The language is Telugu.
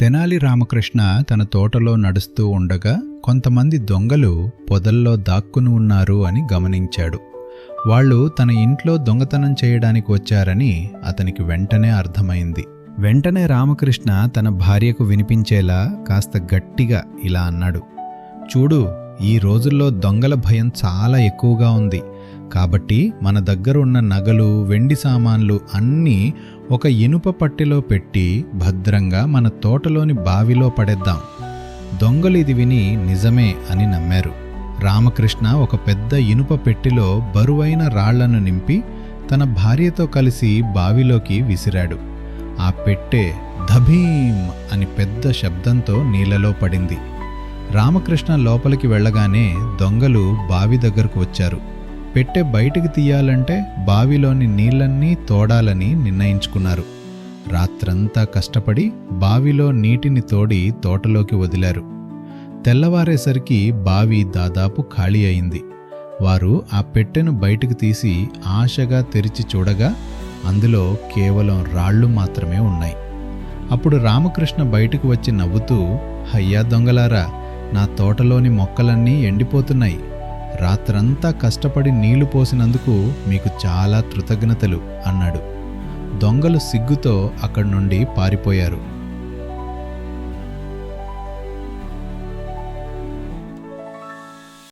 తెనాలి రామకృష్ణ తన తోటలో నడుస్తూ ఉండగా కొంతమంది దొంగలు పొదల్లో దాక్కుని ఉన్నారు అని గమనించాడు. వాళ్ళు తన ఇంట్లో దొంగతనం చేయడానికి వచ్చారని అతనికి వెంటనే అర్థమైంది. వెంటనే రామకృష్ణ తన భార్యకు వినిపించేలా కాస్త గట్టిగా ఇలా అన్నాడు, చూడు, ఈ రోజుల్లో దొంగల భయం చాలా ఎక్కువగా ఉంది. కాబట్టి మన దగ్గర ఉన్న నగలు, వెండి సామాన్లు అన్నీ ఒక ఇనుప పట్టెలో పెట్టి భద్రంగా మన తోటలోని బావిలో పడేద్దాం. దొంగలు ఇది విని నిజమే అని నమ్మారు. రామకృష్ణ ఒక పెద్ద ఇనుప పెట్టెలో బరువైన రాళ్లను నింపి తన భార్యతో కలిసి బావిలోకి విసిరాడు. ఆ పెట్టె ధభీం అని పెద్ద శబ్దంతో నీళ్లలో పడింది. రామకృష్ణ లోపలికి వెళ్ళగానే దొంగలు బావి దగ్గరకు వచ్చారు. పెట్టె బయటికి తీయాలంటే బావిలోని నీళ్లన్నీ తోడాలని నిర్ణయించుకున్నారు. రాత్రంతా కష్టపడి బావిలో నీటిని తోడి తోటలోకి వదిలారు. తెల్లవారేసరికి బావి దాదాపు ఖాళీ అయింది. వారు ఆ పెట్టెను బయటకు తీసి ఆశగా తెరిచి చూడగా అందులో కేవలం రాళ్ళు మాత్రమే ఉన్నాయి. అప్పుడు రామకృష్ణ బయటకు వచ్చి నవ్వుతూ, అయ్యా దొంగలారా, నా తోటలోని మొక్కలన్నీ ఎండిపోతున్నాయి. రాత్రంతా కష్టపడి నీళ్లు పోసినందుకు మీకు చాలా కృతజ్ఞతలు అన్నాడు. దొంగలు సిగ్గుతో అక్కడి నుండి పారిపోయారు.